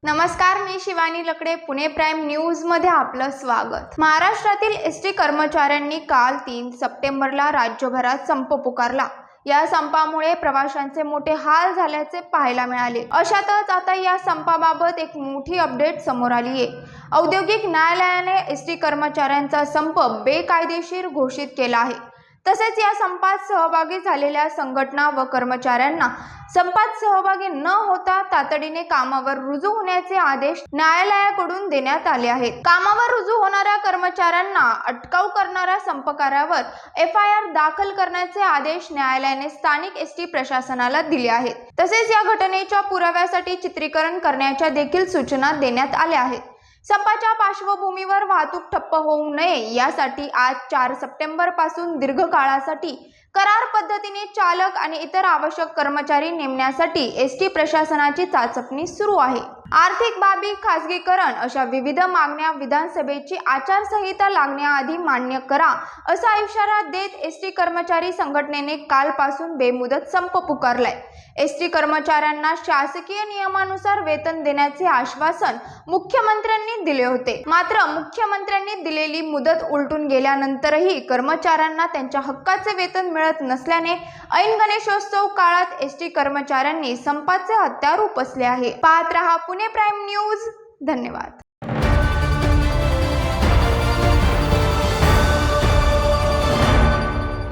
नमस्कार, मी शिवानी लकडे. Pune prime news मध्ये आपलं स्वागत. महाराष्ट्रातील एसटी कर्मचाऱ्यांनी काल 3 सप्टेंबरला राज्यभरात संप पुकारला. या संपामुळे प्रवाशांचे मोठे हाल झाल्याचे पाहायला मिळाले. अशातच आता या संपाबाबत एक मोठी अपडेट समोर आली आहे. औद्योगिक न्यायालयाने एसटी कर्मचाऱ्यांचा संप बेकायदेशीर घोषित केला आहे. तसेच या संपात सहभागी झालेल्या संघटना व कर्मचाऱ्यांना संपात सहभागी न होता तातडीने कामावर रुजू होण्याचे आदेश न्यायालयाकडून देण्यात आले आहेत. कामावर रुजू होणाऱ्या कर्मचाऱ्यांना अटकाव करणाऱ्या संपकारावर FIR दाखल करण्याचे आदेश न्यायालयाने स्थानिक एसटी प्रशासनाला दिले आहेत. तसेच या घटनेच्या पुराव्यासाठी चित्रीकरण करण्याच्या देखील सूचना देण्यात आल्या आहेत. संपाच्या पार्श्वभूमीवर वाहतूक ठप्प होऊ नये यासाठी आज 4 सप्टेंबर पासून दीर्घ काळासाठी करार पद्धतीने चालक आणि इतर आवश्यक कर्मचारी नेमण्यासाठी एसटी प्रशासनाची चाचपणी सुरू आहे. आर्थिक बाबी, खासगीकरण अशा विविध मागण्या विधानसभेची आचारसंहिता लागण्याआधी मान्य करा असा इशारा देत एसटी कर्मचारी संघटनेने कालपासून बेमुदत संप पुकारलाय. एसटी कर्मचाऱ्यांना शासकीय नियमानुसार वेतन देण्याचे आश्वासन मुख्यमंत्र्यांनी दिले होते. मात्र मुख्यमंत्र्यांनी दिलेली मुदत उलटून गेल्यानंतरही कर्मचाऱ्यांना त्यांच्या हक्काचे वेतन मिळत नसल्याने ऐन गणेशोत्सव काळात एसटी कर्मचाऱ्यांनी संपाचे हत्यार उपसले आहे. पाहत रहा पुणे प्राईम न्यूज. धन्यवाद.